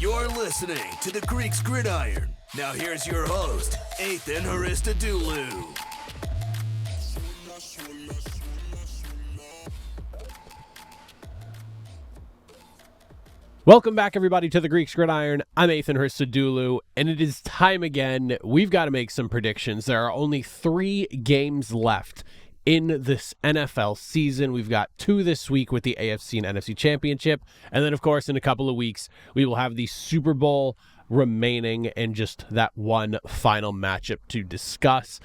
You're listening to the Greeks Gridiron. Now here's your host, Ethan Haristadoulou. Welcome back, everybody, to the Greeks Gridiron. I'm Ethan Haristadoulou, and it is time again. We've got to make some predictions. There are only 3 games left in this NFL season. We've got 2 this week with the AFC and NFC Championship, and then, of course, in a couple of weeks, we will have the Super Bowl remaining and just that one final matchup to discuss.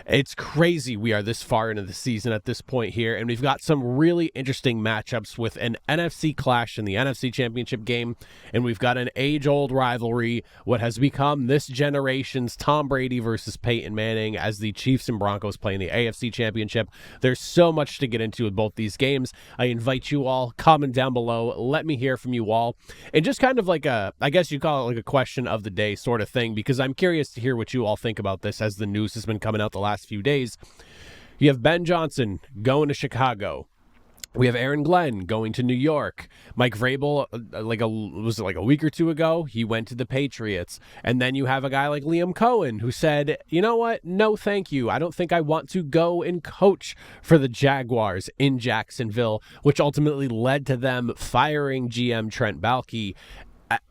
It's crazy we are this far into the season at this point here, and we've got some really interesting matchups with an NFC clash in the NFC Championship game, and we've got an age-old rivalry, what has become this generation's Tom Brady versus Peyton Manning as the Chiefs and Broncos play in the AFC Championship. There's so much to get into with both these games. I invite you all, comment down below, let me hear from you all, and just kind of like I guess you call it like a question of the day sort of thing, because I'm curious to hear what you all think about this as the news has been coming out the last few days. You have Ben Johnson going to Chicago. We have Aaron Glenn going to New York. Mike Vrabel, was it like a week or 2 ago? He went to the Patriots. And then you have a guy like Liam Cohen who said, you know what? No, thank you. I don't think I want to go and coach for the Jaguars in Jacksonville, which ultimately led to them firing GM Trent Baalke.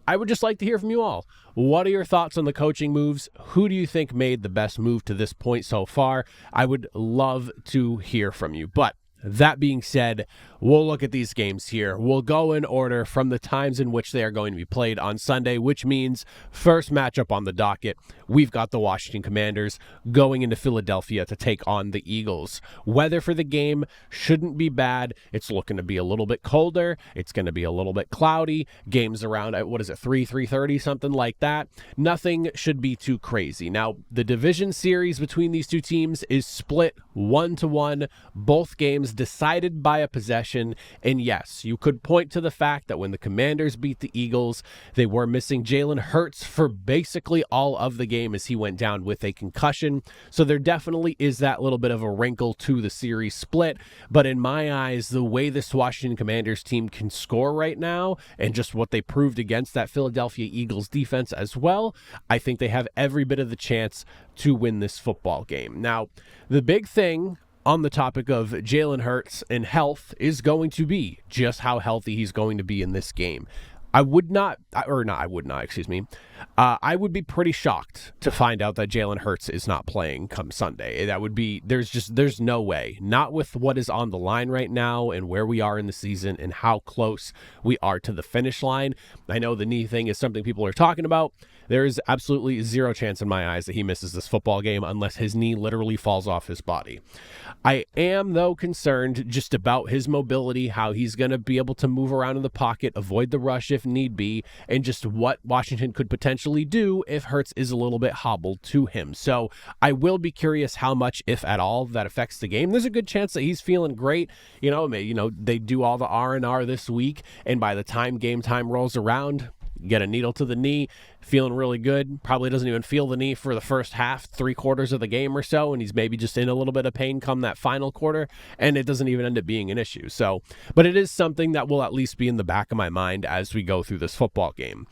I would just like to hear from you all. What are your thoughts on the coaching moves? Who do you think made the best move to this point so far? I would love to hear from you. But that being said, we'll look at these games here. We'll go in order from the times in which they are going to be played on Sunday, which means first matchup on the docket, we've got the Washington Commanders going into Philadelphia to take on the Eagles. Weather for the game shouldn't be bad. It's looking to be a little bit colder. It's going to be a little bit cloudy. Games around at, 3:30, something like that. Nothing should be too crazy. Now, the division series between these two teams is split 1-1. Both games decided by a possession, and yes, you could point to the fact that when the Commanders beat the Eagles, they were missing Jalen Hurts for basically all of the game as he went down with a concussion, so there definitely is that little bit of a wrinkle to the series split, but in my eyes, the way this Washington Commanders team can score right now, and just what they proved against that Philadelphia Eagles defense as well, I think they have every bit of the chance to win this football game. Now, the big thing on the topic of Jalen Hurts and health is going to be just how healthy he's going to be in this game. I would be pretty shocked to find out that Jalen Hurts is not playing come Sunday. That would be, there's no way, not with what is on the line right now and where we are in the season and how close we are to the finish line. I know the knee thing is something people are talking about. There is absolutely zero chance in my eyes that he misses this football game unless his knee literally falls off his body. I am, though, concerned just about his mobility, how he's going to be able to move around in the pocket, avoid the rush if need be, and just what Washington could potentially do if Hurts is a little bit hobbled to him. So I will be curious how much, if at all, that affects the game. There's a good chance that he's feeling great. They do all the R&R this week, and by the time game time rolls around, get a needle to the knee, feeling really good. Probably doesn't even feel the knee for the first half, 3/4 of the game or so, and he's maybe just in a little bit of pain come that final quarter, and it doesn't even end up being an issue. So, but it is something that will at least be in the back of my mind as we go through this football game.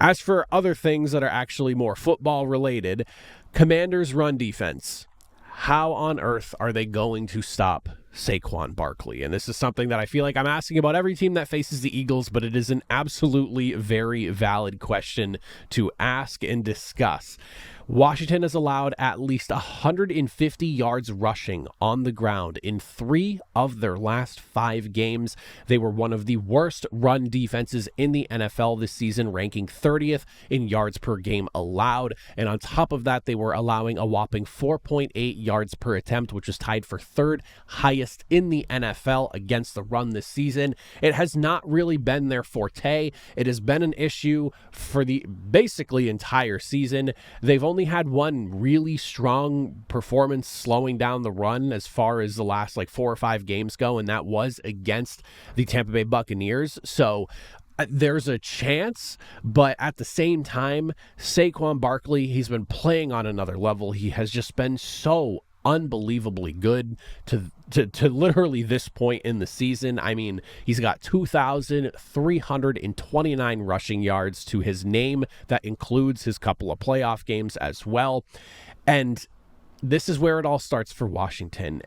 As for other things that are actually more football related, Commanders' run defense. How on earth are they going to stop Saquon Barkley? And this is something that I feel like I'm asking about every team that faces the Eagles, but it is an absolutely very valid question to ask and discuss. Washington has allowed at least 150 yards rushing on the ground in 3 of their last 5 games. They were one of the worst run defenses in the NFL this season, ranking 30th in yards per game allowed. And on top of that, they were allowing a whopping 4.8 yards per attempt, which is tied for 3rd highest in the NFL against the run this season. It has not really been their forte. It has been an issue for the basically entire season. They've only had one really strong performance slowing down the run as far as the last 4 or 5 games go, and that was against the Tampa Bay Buccaneers. So there's a chance, but at the same time, Saquon Barkley, he's been playing on another level. He has just been so unbelievably good to literally this point in the season. I mean, he's got 2,329 rushing yards to his name. That includes his couple of playoff games as well. And this is where it all starts for Washington.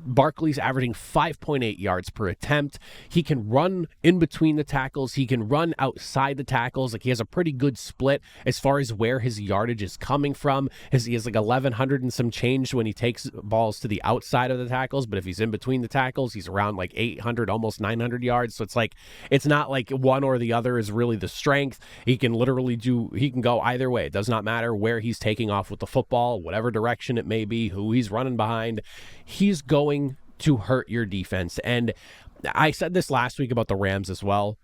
Barkley's averaging 5.8 yards per attempt. He can run in between the tackles. He can run outside the tackles. Like, he has a pretty good split as far as where his yardage is coming from. He has like 1,100 and some change when he takes balls to the outside of the tackles. But if he's in between the tackles, he's around like 800, almost 900 yards. So it's not like one or the other is really the strength. He can go either way. It does not matter where he's taking off with the football, whatever direction it may be, who he's running behind. He's going to hurt your defense. And I said this last week about the Rams as well,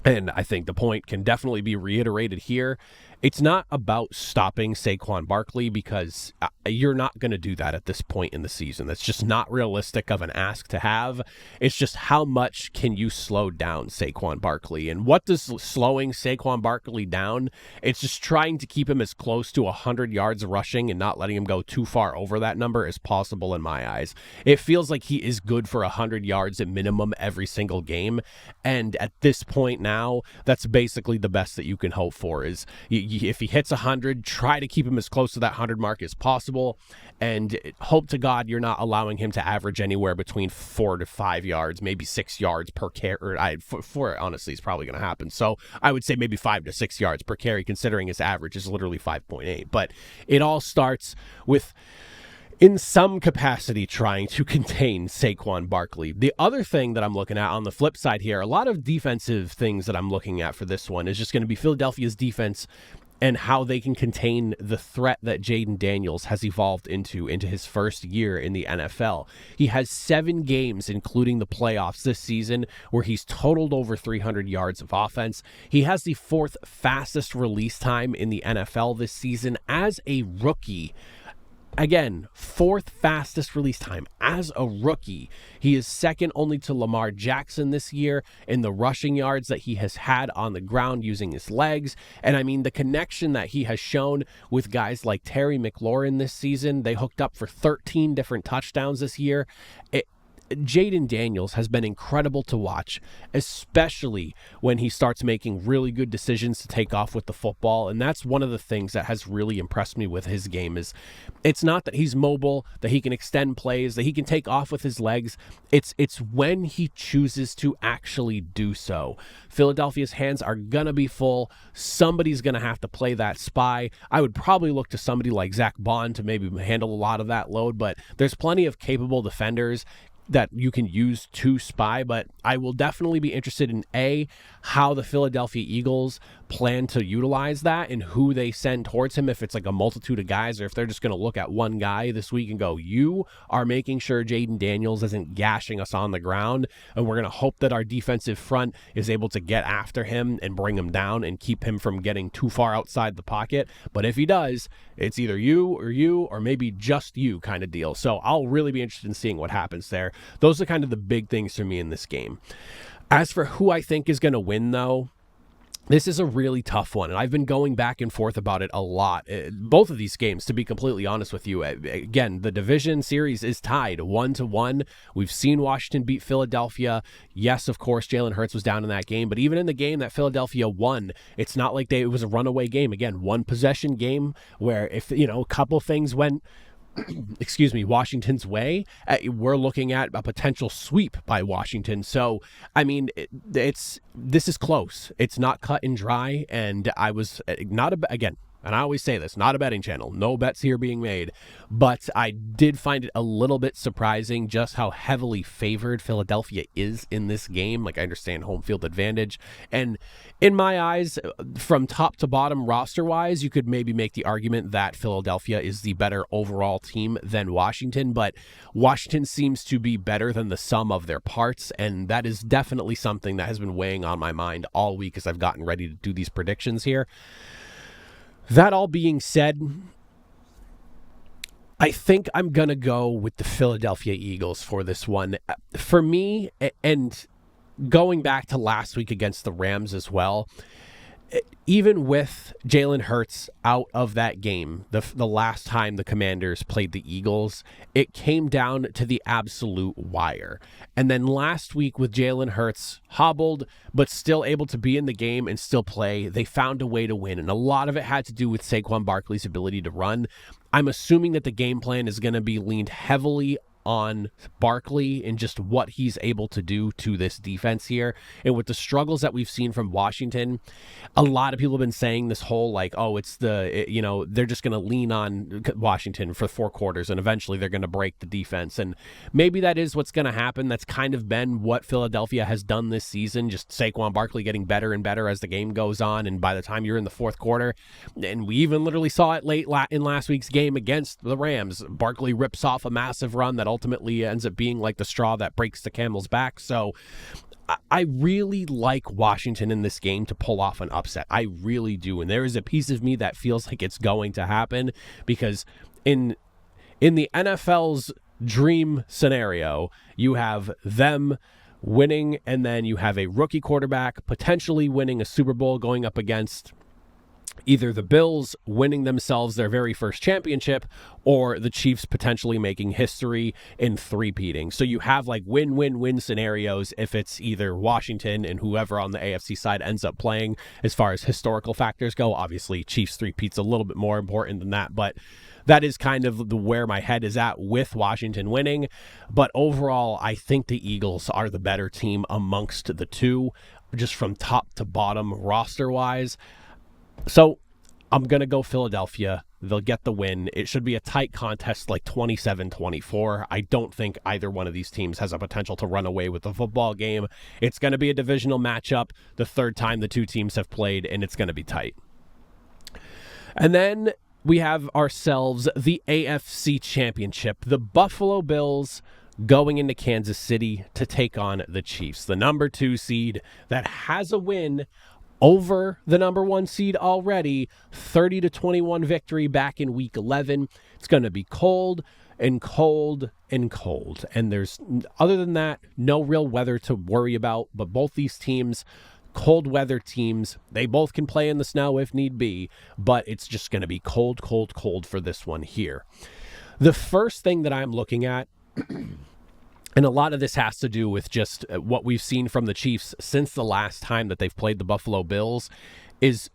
and I think the point can definitely be reiterated here. It's not about stopping Saquon Barkley, because you're not going to do that at this point in the season. That's just not realistic of an ask to have. It's just how much can you slow down Saquon Barkley? And what does slowing Saquon Barkley down? It's just trying to keep him as close to 100 yards rushing and not letting him go too far over that number as possible in my eyes. It feels like he is good for 100 yards at minimum every single game. And at this point now, that's basically the best that you can hope for. Is if he hits 100, try to keep him as close to that 100 mark as possible, and hope to God you're not allowing him to average anywhere between 4 to 5 yards, maybe 6 yards per carry. Four honestly is probably going to happen. So I would say maybe 5 to 6 yards per carry, considering his average is literally 5.8. But it all starts with, in some capacity, trying to contain Saquon Barkley. The other thing that I'm looking at on the flip side here, a lot of defensive things that I'm looking at for this one, is just going to be Philadelphia's defense and how they can contain the threat that Jaden Daniels has evolved into his first year in the NFL. He has 7 games, including the playoffs this season, where he's totaled over 300 yards of offense. He has the 4th fastest release time in the NFL this season as a rookie. Again, 4th fastest release time as a rookie. He is second only to Lamar Jackson this year in the rushing yards that he has had on the ground using his legs. And I mean, the connection that he has shown with guys like Terry McLaurin this season, they hooked up for 13 different touchdowns this year. Jaden Daniels has been incredible to watch, especially when he starts making really good decisions to take off with the football. And that's one of the things that has really impressed me with his game. Is it's not that he's mobile, that he can extend plays, that he can take off with his legs. It's when he chooses to actually do so. Philadelphia's hands are gonna be full. Somebody's gonna have to play that spy. I would probably look to somebody like Zach Bond to maybe handle a lot of that load, but there's plenty of capable defenders that you can use to spy. But I will definitely be interested in how the Philadelphia Eagles plan to utilize that and who they send towards him, if it's like a multitude of guys or if they're just going to look at one guy this week and go, you are making sure Jaden Daniels isn't gashing us on the ground, and we're going to hope that our defensive front is able to get after him and bring him down and keep him from getting too far outside the pocket. But if he does, it's either you or maybe just you kind of deal. So I'll really be interested in seeing what happens there. Those are kind of the big things for me in this game. As for who I think is going to win, though, this is a really tough one, and I've been going back and forth about it a lot. Both of these games, to be completely honest with you, again, the division series is tied 1-1. We've seen Washington beat Philadelphia. Yes, of course, Jalen Hurts was down in that game, but even in the game that Philadelphia won, it's not like it was a runaway game. Again, one possession game where if a couple things went Washington's way, we're looking at a potential sweep by Washington. So, I mean, this is close. It's not cut and dry, and I was again, and I always say this, not a betting channel, no bets here being made, but I did find it a little bit surprising just how heavily favored Philadelphia is in this game. Like, I understand home field advantage, and in my eyes, from top to bottom roster-wise, you could maybe make the argument that Philadelphia is the better overall team than Washington, but Washington seems to be better than the sum of their parts, and that is definitely something that has been weighing on my mind all week as I've gotten ready to do these predictions here. That all being said, I think I'm going to go with the Philadelphia Eagles for this one. For me, and going back to last week against the Rams as well, even with Jalen Hurts out of that game, the last time the Commanders played the Eagles, it came down to the absolute wire. And then last week with Jalen Hurts hobbled, but still able to be in the game and still play, they found a way to win. And a lot of it had to do with Saquon Barkley's ability to run. I'm assuming that the game plan is going to be leaned heavily on Barkley and just what he's able to do to this defense here. And with the struggles that we've seen from Washington, a lot of people have been saying this whole they're just going to lean on Washington for 4 quarters and eventually they're going to break the defense. And maybe that is what's going to happen. That's kind of been what Philadelphia has done this season, just Saquon Barkley getting better and better as the game goes on. And by the time you're in the 4th quarter, and we even literally saw it late in last week's game against the Rams, Barkley rips off a massive run that ultimately ends up being like the straw that breaks the camel's back. So I really like Washington in this game to pull off an upset. I really do. And there is a piece of me that feels like it's going to happen because in the NFL's dream scenario, you have them winning and then you have a rookie quarterback potentially winning a Super Bowl going up against either the Bills winning themselves their very first championship or the Chiefs potentially making history in three-peating. So you have like win-win-win scenarios if it's either Washington and whoever on the AFC side ends up playing. As far as historical factors go, obviously Chiefs three-peat's a little bit more important than that, but that is kind of where my head is at with Washington winning. But overall, I think the Eagles are the better team amongst the two, just from top to bottom roster-wise. So I'm going to go Philadelphia. They'll get the win. It should be a tight contest like 27-24. I don't think either one of these teams has a potential to run away with the football game. It's going to be a divisional matchup, the 3rd time the two teams have played, and it's going to be tight. And then we have ourselves the AFC Championship. The Buffalo Bills going into Kansas City to take on the Chiefs, the number 2 seed that has a win over the number 1 seed already, 30-21 victory back in week 11. It's going to be cold and cold and cold. And there's, other than that, no real weather to worry about. But both these teams, cold weather teams, they both can play in the snow if need be. But it's just going to be cold, cold, cold for this one here. The first thing that I'm looking at, and a lot of this has to do with just what we've seen from the Chiefs since the last time that they've played the Buffalo Bills, is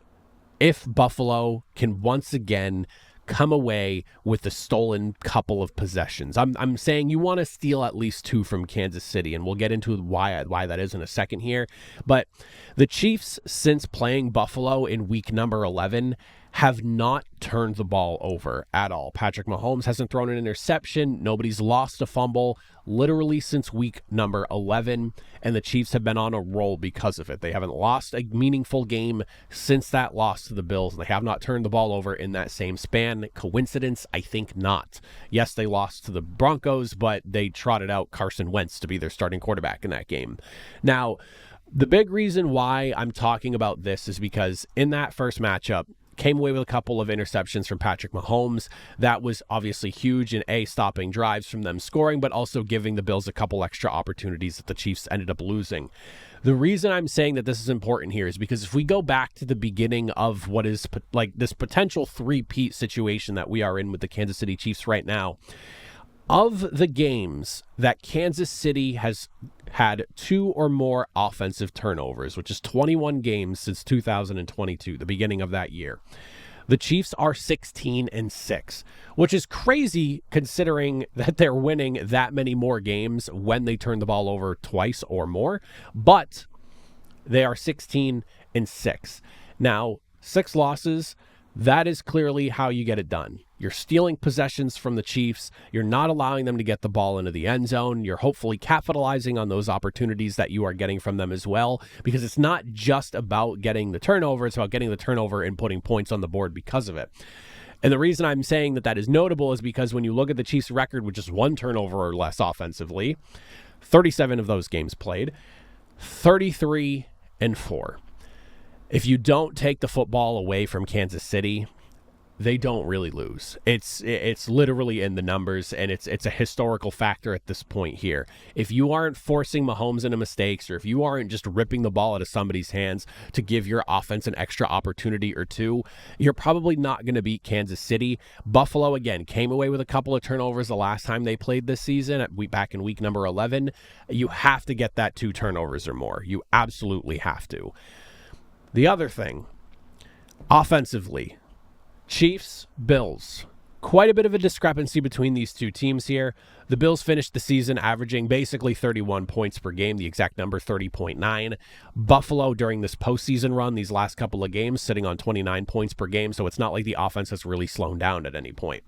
if Buffalo can once again come away with a stolen couple of possessions. I'm saying you want to steal at least 2 from Kansas City, and we'll get into why that is in a second here. But the Chiefs, since playing Buffalo in week number 11, have not turned the ball over at all. Patrick Mahomes hasn't thrown an interception. Nobody's lost a fumble literally since week number 11, and the Chiefs have been on a roll because of it. They haven't lost a meaningful game since that loss to the Bills, and they have not turned the ball over in that same span. Coincidence? I think not. Yes, they lost to the Broncos, but they trotted out Carson Wentz to be their starting quarterback in that game. Now, the big reason why I'm talking about this is because in that first matchup, came away with a couple of interceptions from Patrick Mahomes. That was obviously huge in stopping drives from them scoring, but also giving the Bills a couple extra opportunities that the Chiefs ended up losing. The reason I'm saying that this is important here is because if we go back to the beginning of what is like this potential three-peat situation that we are in with the Kansas City Chiefs right now, of the games that Kansas City has had 2 or more offensive turnovers, which is 21 games since 2022, the beginning of that year, the Chiefs are 16-6, which is crazy considering that they're winning that many more games when they turn the ball over twice or more, but they are 16-6. Now, 6 losses, that is clearly how you get it done. You're stealing possessions from the Chiefs. You're not allowing them to get the ball into the end zone. You're hopefully capitalizing on those opportunities that you are getting from them as well, because it's not just about getting the turnover. It's about getting the turnover and putting points on the board because of it. And the reason I'm saying that is notable is because when you look at the Chiefs' record with just 1 turnover or less offensively, 37 of those games played, 33-4. If you don't take the football away from Kansas City, they don't really lose. It's literally in the numbers, and it's a historical factor at this point here. If you aren't forcing Mahomes into mistakes, or if you aren't just ripping the ball out of somebody's hands to give your offense an extra opportunity or two, you're probably not going to beat Kansas City. Buffalo, again, came away with a couple of turnovers the last time they played this season, back in week number 11. You have to get that 2 turnovers or more. You absolutely have to. The other thing, offensively, Chiefs, Bills. Quite a bit of a discrepancy between these two teams here. The Bills finished the season averaging basically 31 points per game, the exact number 30.9. Buffalo, during this postseason run, these last couple of games, sitting on 29 points per game, so it's not like the offense has really slowed down at any point.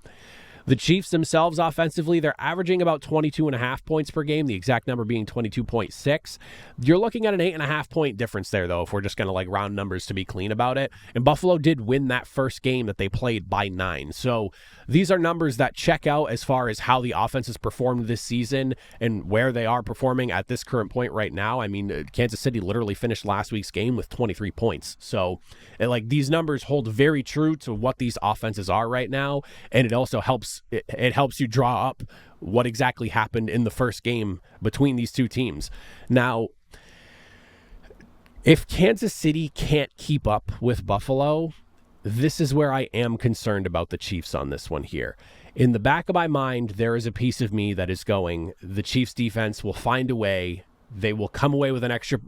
The Chiefs themselves offensively, they're averaging about 22.5 points per game, the exact number being 22.6. You're looking at an 8.5 point difference there, though, if we're just going to like round numbers to be clean about it. And Buffalo did win that first game that they played by 9. So these are numbers that check out as far as how the offense has performed this season and where they are performing at this current point right now. I mean, Kansas City literally finished last week's game with 23 points. So these numbers hold very true to what these offenses are right now. And it also helps. It helps you draw up what exactly happened in the first game between these two teams. Now, if Kansas City can't keep up with Buffalo, this is where I am concerned about the Chiefs on this one here. In the back of my mind, there is a piece of me that is going, the Chiefs defense will find a way. They will come away with an extra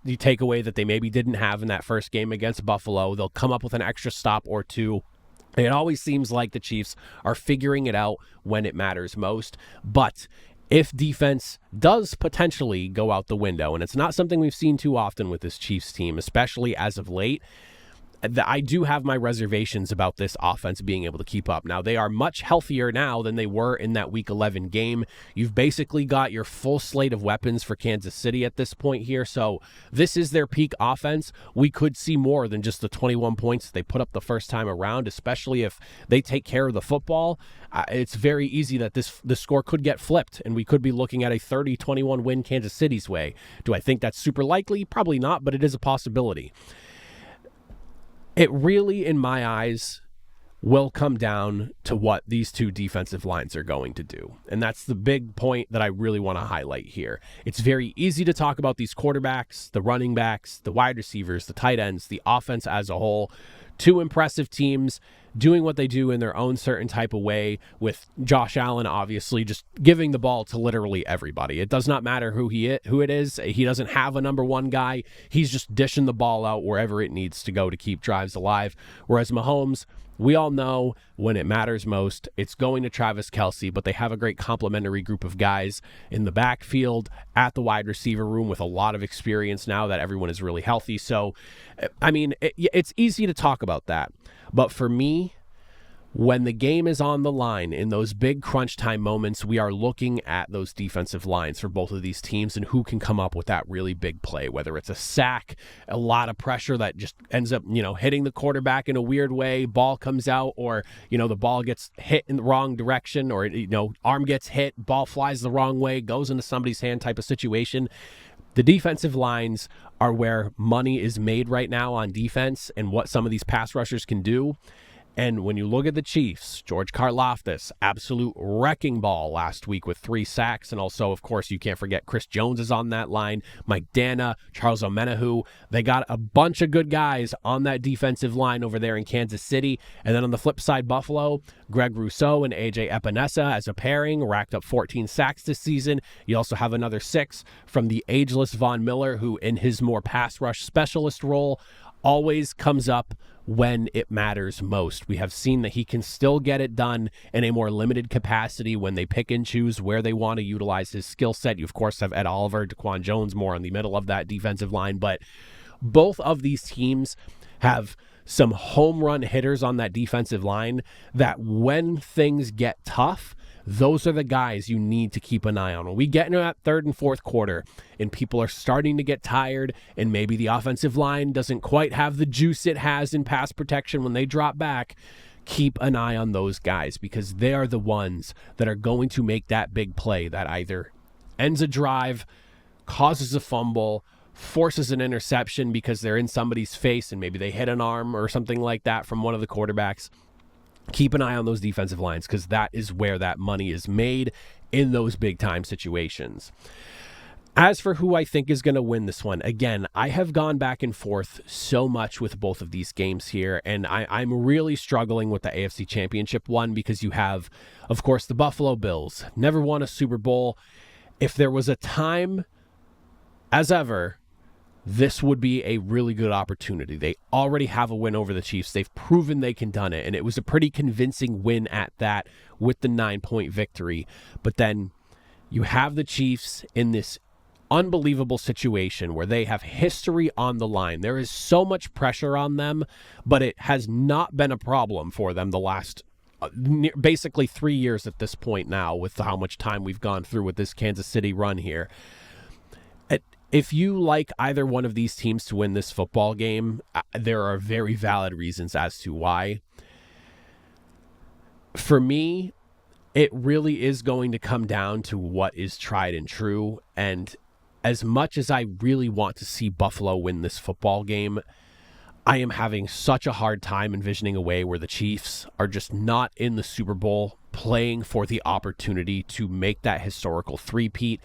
takeaway that they maybe didn't have in that first game against Buffalo. They'll come up with an extra stop or two. It always seems like the Chiefs are figuring it out when it matters most. But if defense does potentially go out the window, and it's not something we've seen too often with this Chiefs team, especially as of late, I do have my reservations about this offense being able to keep up. Now, they are much healthier now than they were in that Week 11 game. You've basically got your full slate of weapons for Kansas City at this point here, so this is their peak offense. We could see more than just the 21 points they put up the first time around, especially if they take care of the football. It's very easy that the score could get flipped, and we could be looking at a 30-21 win Kansas City's way. Do I think that's super likely? Probably not, but it is a possibility. It really, in my eyes, will come down to what these two defensive lines are going to do. And that's the big point that I really want to highlight here. It's very easy to talk about these quarterbacks, the running backs, the wide receivers, the tight ends, the offense as a whole. Two impressive teams doing what they do in their own certain type of way, with Josh Allen obviously just giving the ball to literally everybody. It does not matter who it is. He doesn't have a number one guy. He's just dishing the ball out wherever it needs to go to keep drives alive. Whereas Mahomes, we all know when it matters most, it's going to Travis Kelce, but they have a great complementary group of guys in the backfield, at the wide receiver room, with a lot of experience now that everyone is really healthy. So, I mean, it's easy to talk about that. But for me, when the game is on the line in those big crunch time moments, we are looking at those defensive lines for both of these teams and who can come up with that really big play, whether it's a sack, a lot of pressure that just ends up, hitting the quarterback in a weird way, ball comes out, or, the ball gets hit in the wrong direction, or, arm gets hit, ball flies the wrong way, goes into somebody's hand type of situation. The defensive lines are where money is made right now on defense and what some of these pass rushers can do. And when you look at the Chiefs, George Karlaftis, absolute wrecking ball last week with 3 sacks. And also, of course, you can't forget Chris Jones is on that line, Mike Dana, Charles Omenihu. They got a bunch of good guys on that defensive line over there in Kansas City. And then on the flip side, Buffalo, Greg Rousseau and AJ Epinesa as a pairing racked up 14 sacks this season. You also have another 6 from the ageless Von Miller, who in his more pass rush specialist role always comes up when it matters most. We have seen that he can still get it done in a more limited capacity when they pick and choose where they want to utilize his skill set. You, of course, have Ed Oliver, Daquan Jones more in the middle of that defensive line, but both of these teams have some home run hitters on that defensive line that when things get tough, those are the guys you need to keep an eye on. When we get into that third and fourth quarter and people are starting to get tired and maybe the offensive line doesn't quite have the juice it has in pass protection when they drop back, keep an eye on those guys, because they are the ones that are going to make that big play that either ends a drive, causes a fumble, forces an interception because they're in somebody's face and maybe they hit an arm or something like that from one of the quarterbacks. Keep an eye on those defensive lines because that is where that money is made in those big-time situations. As for who I think is going to win this one, again, I have gone back and forth so much with both of these games here, and I'm really struggling with the AFC Championship one because you have, of course, the Buffalo Bills. Never won a Super Bowl. If there was a time, as ever, this would be a really good opportunity. They already have a win over the Chiefs. They've proven they can done it, and it was a pretty convincing win at that with the 9-point victory. But then you have the Chiefs in this unbelievable situation where they have history on the line. There is so much pressure on them, but it has not been a problem for them the last basically 3 years at this point now with how much time we've gone through with this Kansas City run here. If you like either one of these teams to win this football game, there are very valid reasons as to why. For me, it really is going to come down to what is tried and true. And as much as I really want to see Buffalo win this football game, I am having such a hard time envisioning a way where the Chiefs are just not in the Super Bowl playing for the opportunity to make that historical three-peat.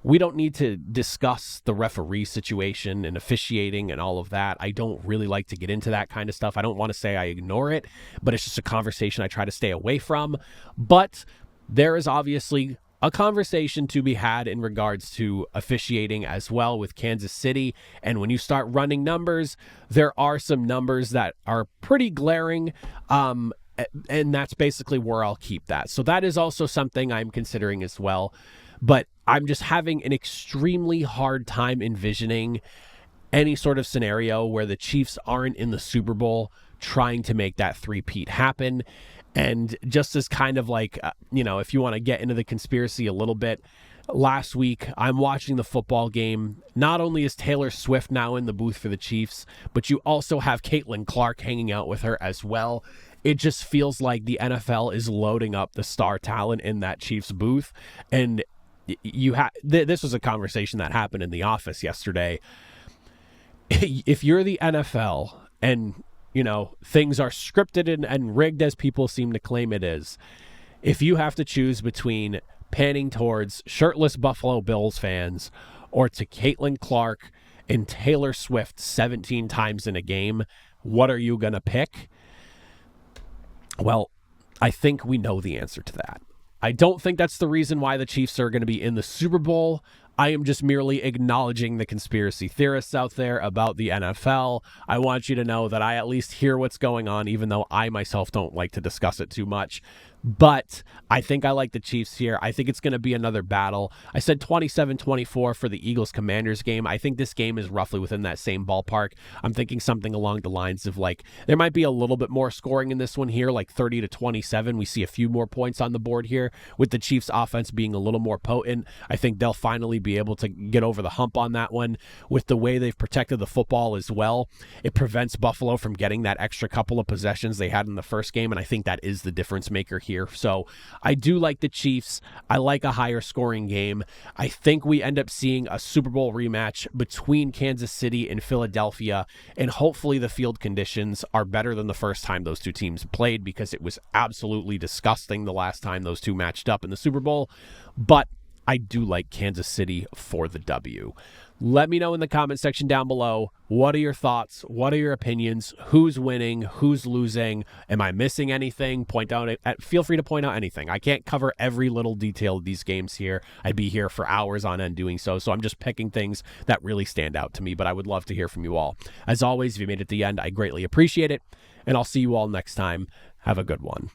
We don't need to discuss the referee situation and officiating and all of that. I don't really like to get into that kind of stuff. I don't want to say I ignore it, but it's just a conversation I try to stay away from. But there is obviously a conversation to be had in regards to officiating as well with Kansas City. And when you start running numbers, there are some numbers that are pretty glaring. And that's basically where I'll keep that. So that is also something I'm considering as well. But I'm just having an extremely hard time envisioning any sort of scenario where the Chiefs aren't in the Super Bowl trying to make that three-peat happen. And just as kind of like, if you want to get into the conspiracy a little bit, last week I'm watching the football game. Not only is Taylor Swift now in the booth for the Chiefs, but you also have Caitlin Clark hanging out with her as well. It just feels like the NFL is loading up the star talent in that Chiefs booth. And this was a conversation that happened in the office yesterday. If you're the NFL and, things are scripted and rigged as people seem to claim it is, if you have to choose between panning towards shirtless Buffalo Bills fans or to Caitlin Clark and Taylor Swift 17 times in a game, what are you going to pick? Well, I think we know the answer to that. I don't think that's the reason why the Chiefs are going to be in the Super Bowl. I am just merely acknowledging the conspiracy theorists out there about the NFL. I want you to know that I at least hear what's going on, even though I myself don't like to discuss it too much. But I think I like the Chiefs here. I think it's going to be another battle. I said 27-24 for the Eagles-Commanders game. I think this game is roughly within that same ballpark. I'm thinking something along the lines of there might be a little bit more scoring in this one here, like 30-27. We see a few more points on the board here with the Chiefs offense being a little more potent. I think they'll finally be able to get over the hump on that one with the way they've protected the football as well. It prevents Buffalo from getting that extra couple of possessions they had in the first game, and I think that is the difference maker here. So I do like the Chiefs. I like a higher scoring game. I think we end up seeing a Super Bowl rematch between Kansas City and Philadelphia, and hopefully the field conditions are better than the first time those two teams played, because it was absolutely disgusting the last time those two matched up in the Super Bowl. But I do like Kansas City for the W. Let me know in the comment section down below, what are your thoughts? What are your opinions? Who's winning? Who's losing? Am I missing anything? Feel free to point out anything. I can't cover every little detail of these games here. I'd be here for hours on end doing so I'm just picking things that really stand out to me, but I would love to hear from you all. As always, if you made it to the end, I greatly appreciate it, and I'll see you all next time. Have a good one.